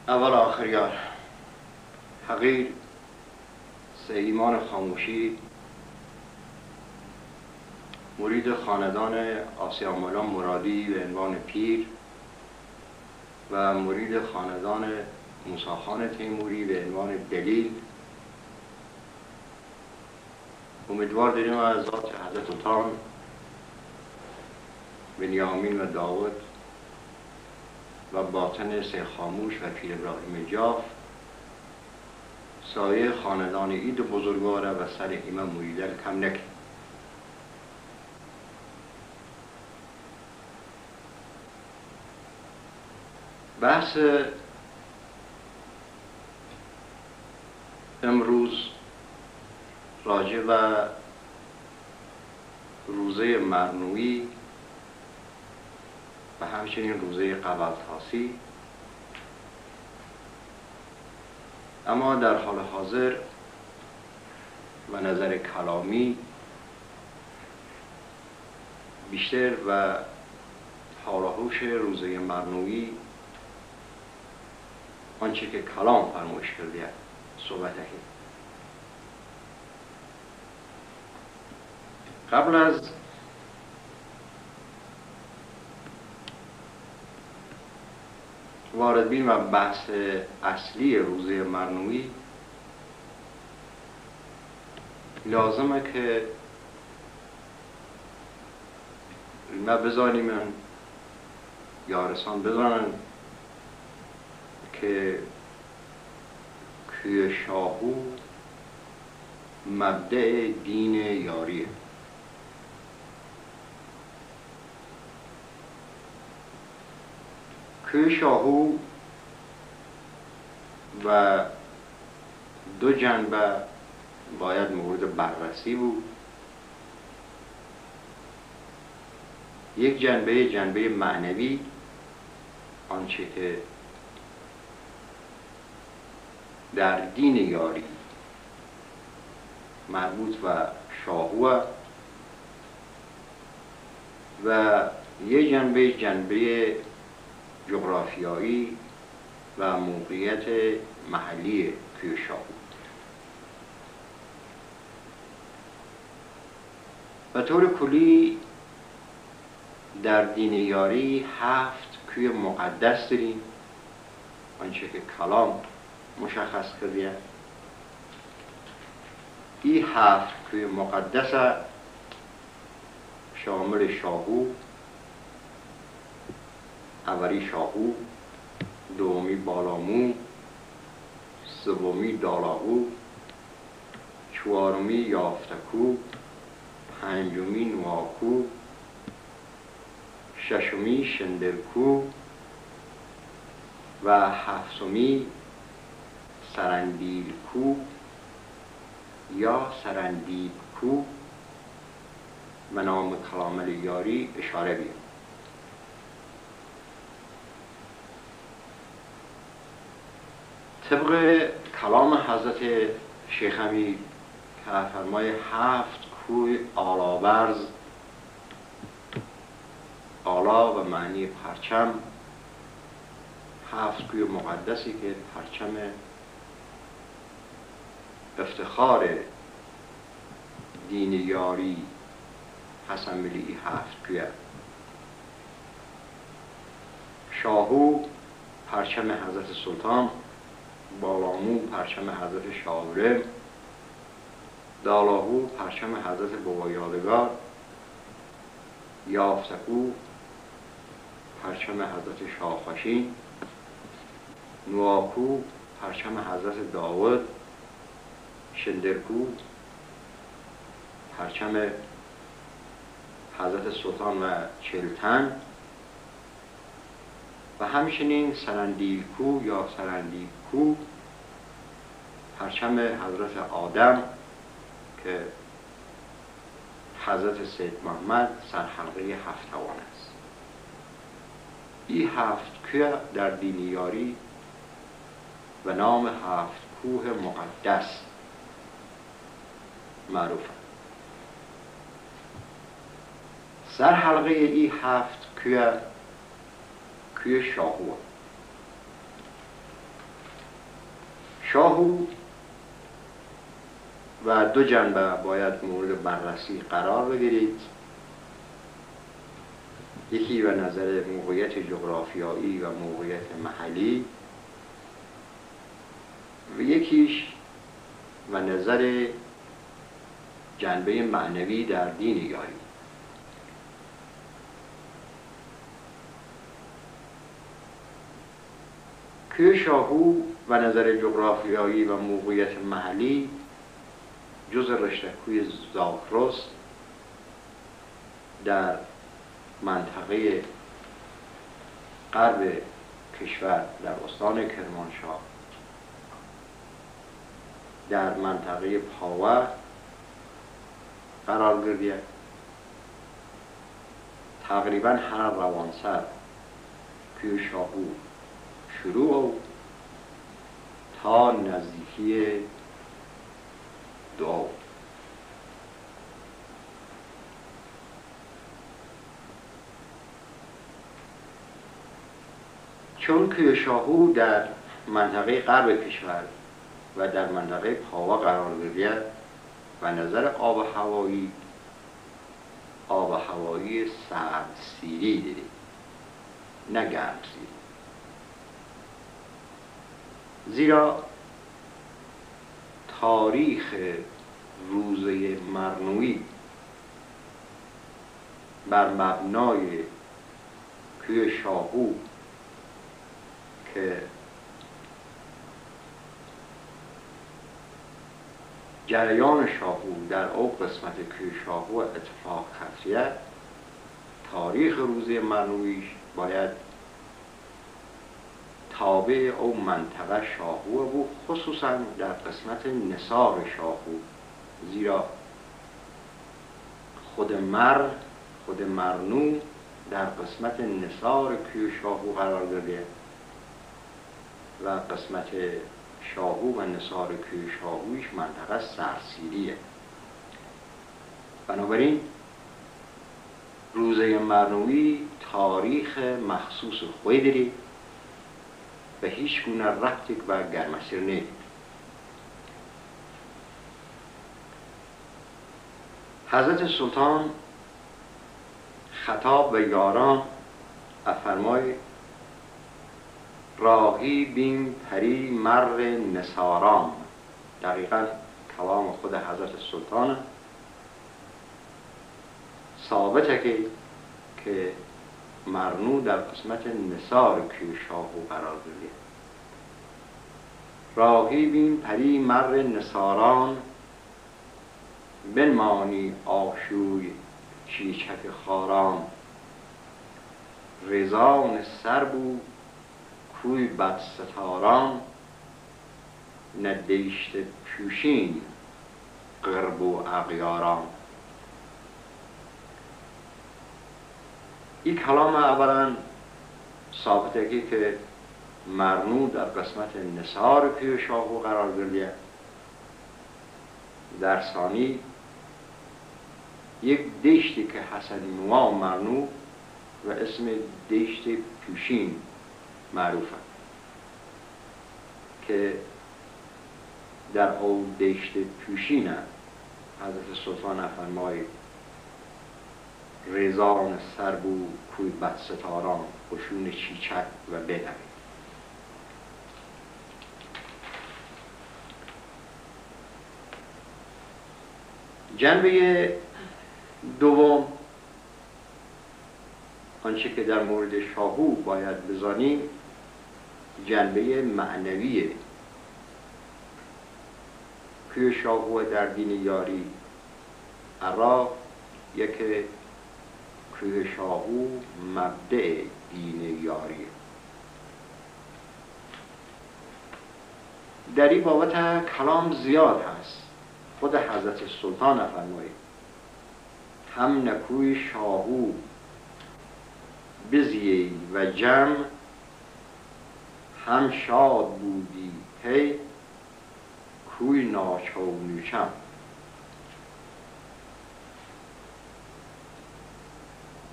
اول آخر یار حقیر سه ایمان خاموشی مرید خاندان آسیا مولا مرادی به عنوان پیر و مرید خاندان موسی خان تیموری به عنوان دلیل. امیدوار داریم از ذات حضرت سلطان بنیامین و داود و باطن سه خاموش و پیر ابراهیم جاف سایه خاندان اید بزرگواره و سر همه مریدل کم نکنیم. بحث امروز راجع و روزه مرنویی و همچنین روزه قبل‌تاسی، اما در حال حاضر و نظر کلامی بیشتر و حال و هوش روزه مرنویی آنچه که کلام فرمایش کرده صحبت اهیم. قبل از وارد بین و بحث اصلی روزه مرنویی لازمه که ما بزانیم یارسان بدانن که که شاهو مبدأ دین یاریه. که شاهو و دو جنبه باید مورد بررسی بود. یک جنبه معنوی، آنچه که در دین یاری مربوط و شاهو، و یک جنبه جغرافیایی و موقعیت محلی کوه شاهو. به طور کلی در دین یاری 7 کوه مقدس داریم، آنچه که کلام مشخص کرده. این 7 کوه مقدس شامل شاهو، اولی شاهو، دومی بالامو، سومی دالاهو، چهارمی یافتکو، پنجمی نواکو، ششمی شندرکو و هفتمی سرندیلکو یا سرندیبکو و نام کلام یاری اشاره بیاد. طبق کلام حضرت شیخ امیر که فرمای 7 کوه آلاورز، آلا و معنی پرچم، 7 کوه مقدسی که پرچم افتخار دین یاری حسن ملی 7 کوه. شاهو پرچم حضرت سلطان، بالامو پرچم حضرت شاورم، دالاهو پرچم حضرت بابا یادگار، یافتکو پرچم حضرت شاخاشین، نواکو پرچم حضرت داود، شندرکو پرچم حضرت سلطان و چلتن و همچنین سرندیلکو یا سرندیبکو پرچم حضرت آدم که حضرت سید محمد سرحلقه 7 توان است. این 7 کوه در دین یاری به نام 7 کوه مقدس معروف. سرحلقه این 7 کوه شاهو. شاهو و دو جنبه باید مورد بررسی قرار بگیرید. یکی به نظر موقعیت جغرافیایی و موقعیت محلی و یکیش و نظر جنبه معنوی در دین یاری. کوه شاهو و نظر جغرافیایی و موقعیت محلی جز رشته کوه زاگرس در منطقه غرب کشور در استان کرمانشاه در منطقه پاوه قرار گرفت. تقریبا هر روانسر کوه شاهو شروع تا نزدیکی دعا. چون کوه شاهو در منطقه غرب کشور و در منطقه پاوه قرار گرفت و نظر آب هوایی سردسیری دیدیم، نه گرمسیری. زیرا تاریخ روزه مرنوی بر مبنای کوه شاهو که جریان شاهو در او قسمت کوه شاهو اتفاق خاصیت، تاریخ روزه مرنویش باید تابع او منطقه شاهو بود، خصوصا در قسمت نثار شاهو. زیرا خود مرنو در قسمت نثار کوه شاهو قرار گرفت و قسمت شاهو و نثار کوه شاهویش منطقه سرسیریه. بنابراین روزه مرنوی تاریخ مخصوص خودی داری و هیچ گونه ربطی به گرمسیر نیست. حضرت سلطان خطاب به یاران افرمای راهی بین پری مر نثاران. دقیقا کلام خود حضرت سلطان ثابته که مرنو در قسمت نثار کوه شاهو قرار گرفت. راهی بین پری مر نثاران، بنمانی آشوی چیچک خاران. رزان سر بود کوی بد ستاران، ندیشت پوشین قرب و اغیاران. این کلام اولا ثابته که مرنو در قسمت نثار کوه شاهو قرار گرفت. در ثانی یک دشتی که حسن نوا مرنو و اسم دشت پوشین معروفه که در او دشت پوشین حضرت سلطان فرمای رزان سر بود کوی بد ستاران، خشون چیچک و بدوی. جنبه دوم، آنچه که در مورد شاهو باید بزانیم، جنبه معنوی کوه شاهو در دین یاری. عراق یک کوه شاهو مبدأ دین یاری. در این بابت کلام زیاد هست. خود حضرت سلطان فرمایید هم نکوی شاهو بزیی و جمع، هم شاد بودی هی کوی ناچو نیچم.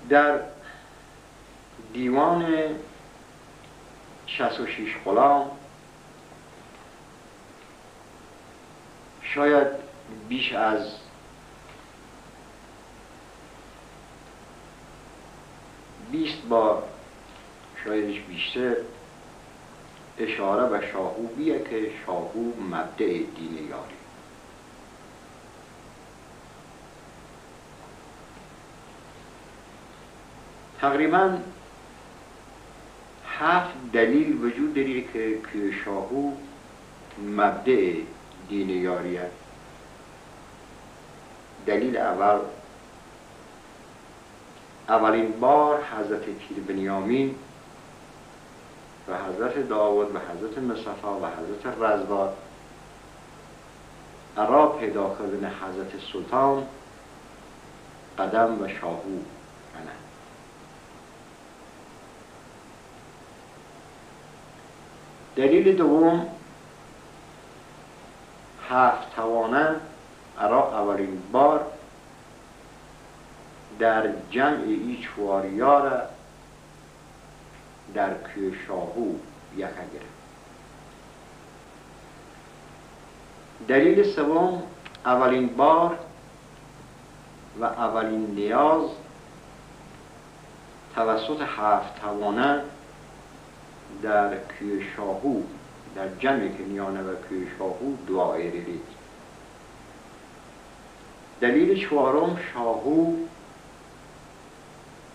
در دیوان 66 غلام شاید بیش از 20 بار، شایدش بیشتر، اشاره به شاهو بیه که شاهو مبدأ دین یاری. تقریبا 7 دلیل وجود داره که شاهو مبدأ دین یاری است. دلیل اول، اولین بار حضرت پیر بنیامین و حضرت داود و حضرت مصطفی و حضرت رضوان ارا پیدا کردن حضرت سلطان قدم و شاهو کنه. دلیل دوم، 7 توانه ارا اولین بار در جمع ای چواریار در کوی شاهو یکه گرفت. دلیل سوم، اولین بار و اولین نیاز توسط 7 توانه در کوی شاهو، در جمعی که نیانه و کوی شاهو دعای رید. دلیل چهارم، شاهو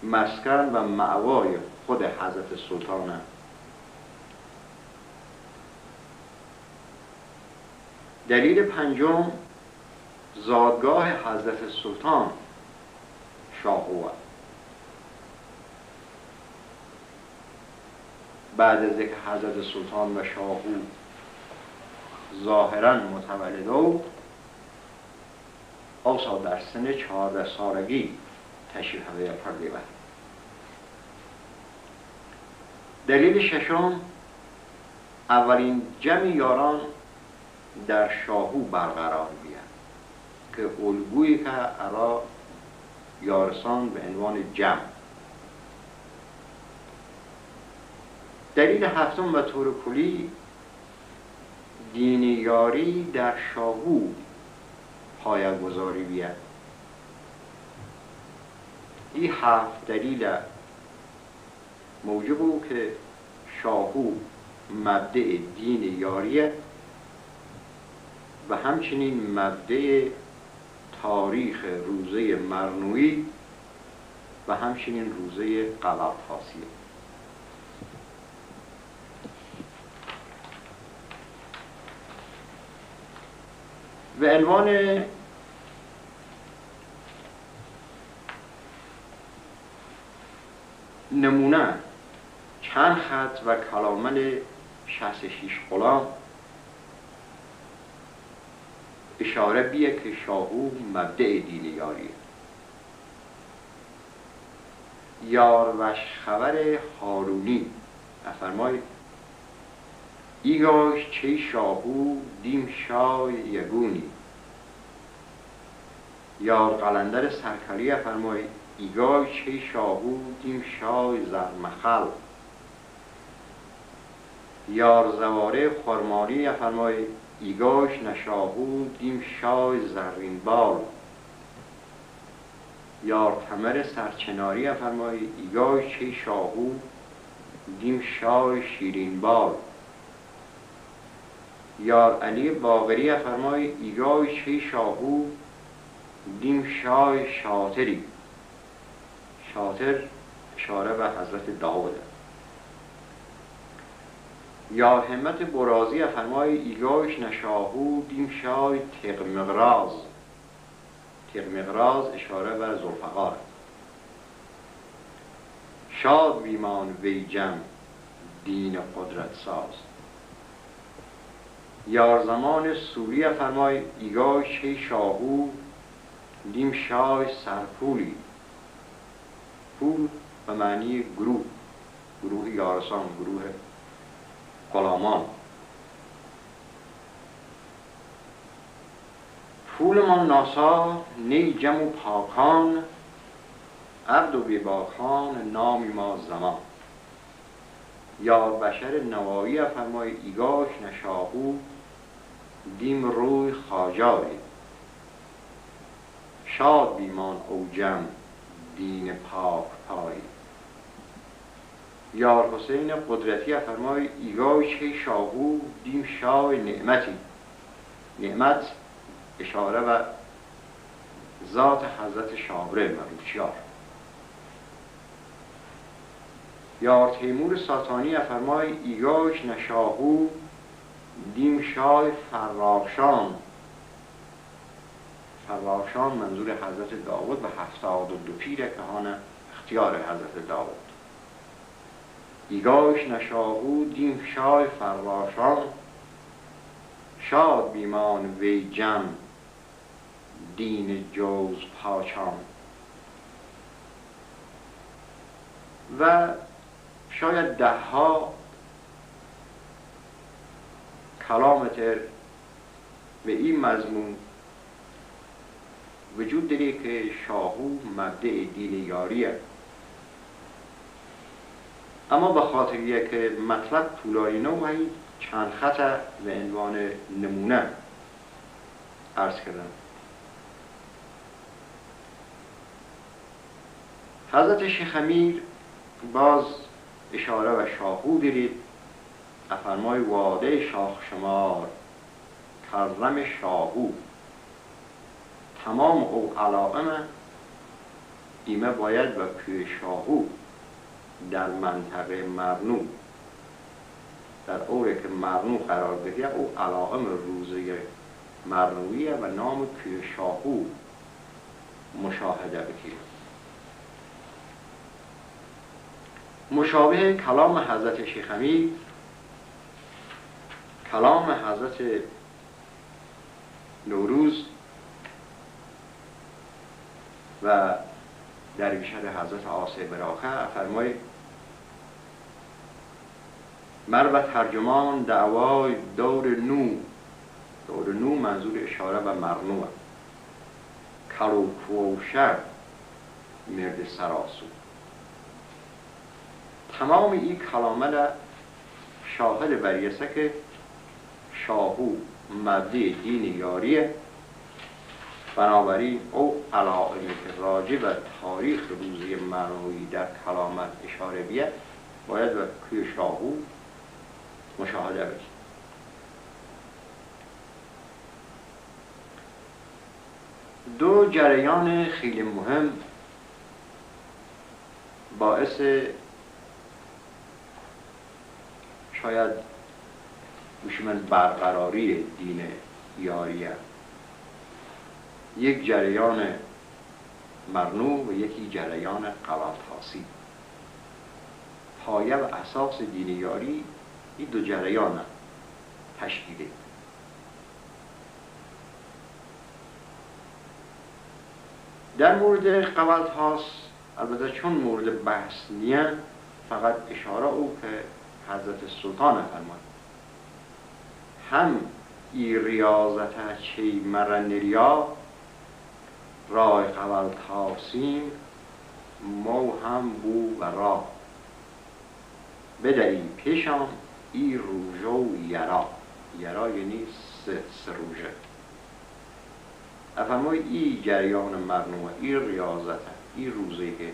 مسکن و مأوای خود حضرت سلطانه. دلیل پنجم، زادگاه حضرت سلطان شاهو. بعد از اینکه حضرت سلطان و شاهو ظاهراً متولد اوسا در سن 14 سالگی تشریف آورده. دلیل ششم، اولین جمع یاران در شاهو برقرار بیاد که الگویی که ارا یارسان به عنوان جمع. دلیل هفتم و طور کلی، دین یاری در شاهو پایه‌گذاری بیاد. این 7 دلیل موجب بود که شاهو مبدأ دین یاریه و همچنین مبدأ تاریخ روزه مرنویی و همچنین روزه قبر خاصیه. به عنوان نمونه چند خط و کلامل 66 غلام اشاره بیه که شاهو مبدأ دین یاریه. یاروش خبر هارونی افرماید ایگاش چه شاهو دیم شای یگونی. یار قلندر سرکاری افرماید ایگاش چه شاهو دیم شای زرمخل. یار زواره خرماری افرماید ایگاش نشاهو دیم شای زرین بال. یار تمر سرچناری افرماید ایگاش چه شاهو دیم شای شیرین بال. یار علی باقری افرماید ایگاش چه شاهو دیم شای شاطری. شاطر اشاره به حضرت داود. یا همت برازی افرماید ایگاش نشاهو دیم شای تقمغراز. تقمغراز اشاره به ذوالفقار. شاد بیمان وی جم دین قدرت ساز. یار زمان سوری افرماید ایگاش چه شاهو دیم شای سرپولی. پول به معنی گروه، گروه یارسان، گروه غلامان. پولمان ناسا نی جم و پاکان عبد و بیباکان نامی ما زمان. یا بشر نوایی افرمای ایگاش نشاهو دیم روی خاجاری. شاد بیمان او جم دین پاک پای. یار حسین قدرتی فرمای ایگای چه شاهو دیم شاه نعمتی. نعمت اشاره و ذات حضرت شابره مروچیار. یار تیمور ساتانی فرمای ایگاش نشاهو دیم شاه فراشان. فراشان منظور حضرت داود و 72 پیر کهان اختیار حضرت داود. ایگاش نشاهو دیم شاه فراشان. شاد بیمان وی جم دین جوز پاچان. و شاید دهها کلام تر به این مضمون وجود داره که شاهو مبدع دین یاریه، اما به خاطر یک مطلب طولانی نوعی چند خط به عنوان نمونه عرض کردم. حضرت شیخ امیر باز اشاره و شاهو دارید. افرمای واده شاخ شمار کرم شاهو. تمام او علائم ایمه باید و کوی شاهو در منطقه مرنو، در اوره که مرنو قرار بگیره او علائم روزه مرنویه و نام کوی شاهو مشاهده بگیره. مشابه کلام حضرت شیخ امیر کلام حضرت نوروز و درویشر حضرت آصف براخه فرمای مرو ترجمان دعوای دور نو. دور نو منظور اشاره و مرنوه. کلو کوشر مرد سراسو. تمام این کلامه را شاهد بریسه که شاهو مبدع دین یاریه. بنابراین او علائمی که راجع به تاریخ روزی مرنوی در کلامت اشاره بیه باید به کوی شاهو مشاهده بشید. دو جریان خیلی مهم باعث شاید من برقراری دین یاریه. یک جریان مرنو و یکی جریان قوالتاسی. پایه و اساس دین یاری این دو جریان تشکیله. در مورد قوالتاس البته چون مورد بحث نیه فقط اشاره او که حضرت سلطان فرمود هم ای ریاضت چی مرنریا رای قوالتاسیم مو هم بو و را بدهی پیشم ای روژو یرا. یرا یعنی سه روژه. افرمای ای جریان مرنو ای ریاضت ای روزه که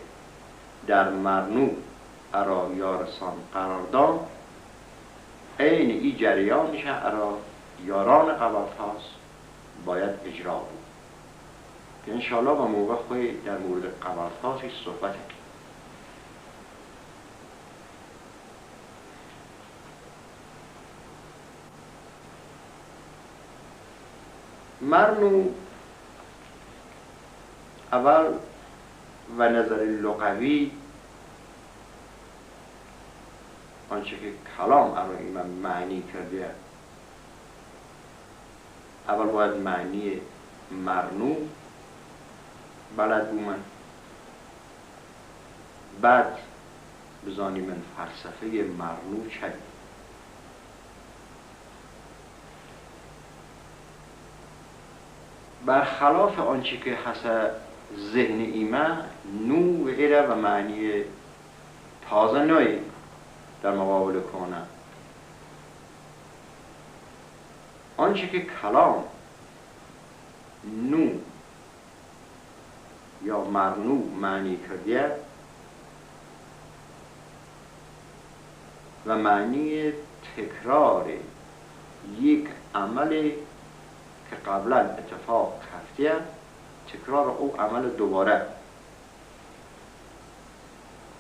در مرنو ارا یارسان قرار داد این ای جریانش ارا یاران قوالتاس باید اجرا بود. که انشاءالله با موقع خواهی در مورد قوالتاسی صحبت کنیم. مرنو اول و نظر لغوی آنچه که کلام ارائه من معنی کرده اول باید معنی مرنو بلد بومن، بعد بزانی من فلسفه مرنو چه. برخلاف آنچه که حسب ذهن ایمه نو و ایره و معنی تازه نوی در مقابل کنه. آنچه که کلام نو یا مرنو معنی کرده و معنی تکرار یک عمل که قبلا اتفاق رفته، تکرار او عمل دوباره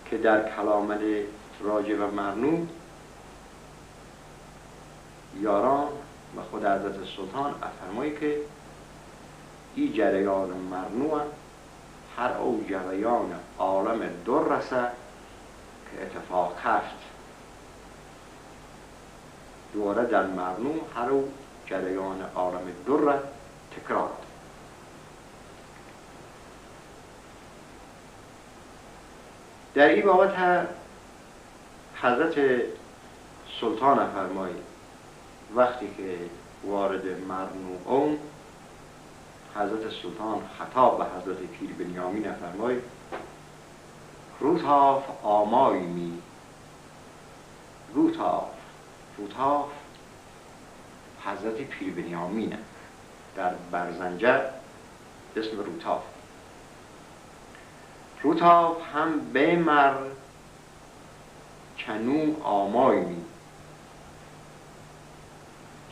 که در کلام راجع و مرنو یاران و خود حضرت سلطان افرمایی که این جریان مرنو هر او جریان عالم در رسه که اتفاق هفت دوباره در مرنو هر او جریان عالم در تکرار. در این بابت حضرت سلطان فرمایی وقتی که وارد مرنو اون حضرت سلطان خطاب به حضرت پیر بنیامین فرمایی روتاف آمای می روتاف حضرت پیر بنیامینه در برزنجه اسم روتاف هم بمر چنو آمای می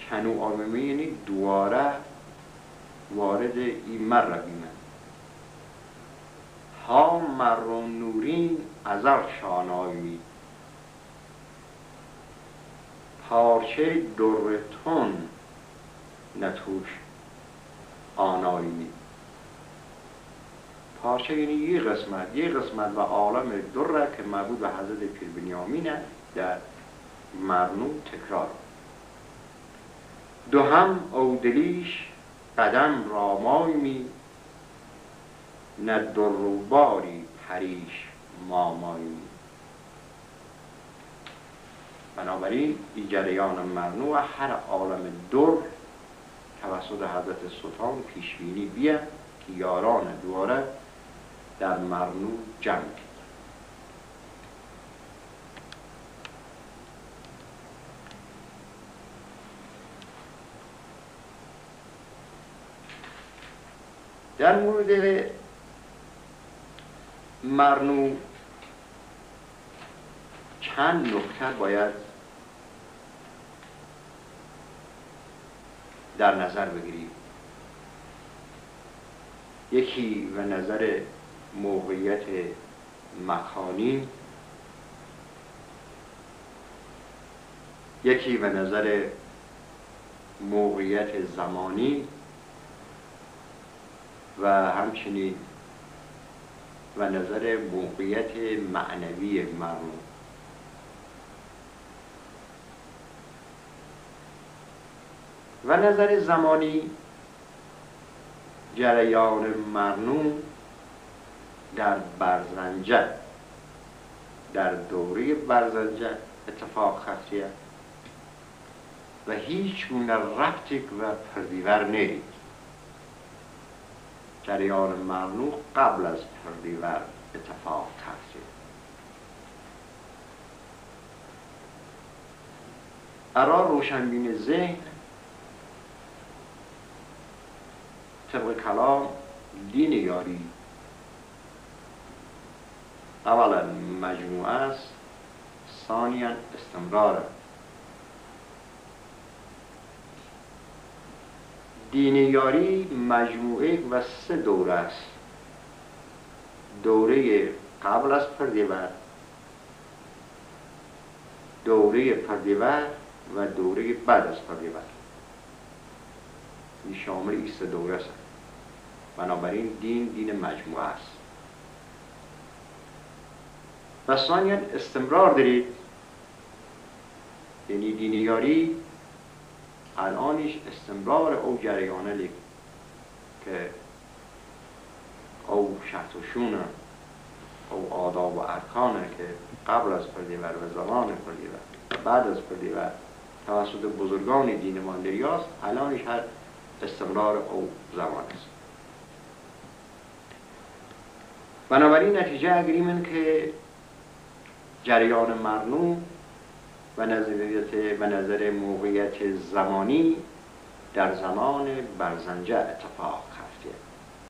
چنو آمای می یعنی دواره وارد این مر بیمن ها مرون نورین ازر شانای می پارچه درتون نتوش آنای می پارچه یعنی یه قسمت و عالم در که مربوط به حضرت پیر بنیامینه در مرنو تکرار. دو هم اودلیش قدم رامای می نه دروباری پریش مامای می. بنابراین این جریان مرنو و هر عالم در توسط حضرت سلطان پیشبینی بیا که یاران دواره در مرنو جمع کرد. در مورد مرنو چند نکته باید در نظر بگیریم. یکی به نظر موقعیت مکانی، یکی به نظر موقعیت زمانی و همچنین و نظر موقعیت معنوی مرنو. و نظر زمانی جریان مرنو در برزنجه در دوره برزنجه اتفاق خفتیه و هیچ گونه ربطی و پردیور نیست. جریان مرنو قبل از پردیور اتفاق خفتیه. ارا روشنبین ذهن طبق کلام دین یاری اولا مجموعه است، ثانیا استمرار. دین یاری مجموعه و سه دوره است. دوره قبل از پردیور، دوره پردیور و دوره بعد از پردیور. این شامل این سه دوره است. بنابراین دین مجموعه است. و ثانیا استمرار دارید، یعنی دین یاری الانش استمرار او جریانه لیک که او شرط و شونه او آداب و ارکانه که قبل از پردیور و زمان پردیور و بعد از پردیور توسط بزرگان دین ماندریاست، الانش هر استمرار او زمان است. بنابراین نتیجه اگریمن که جریان مرنو و نظر موقعیت زمانی در زمان برزنجه اتفاق رفته.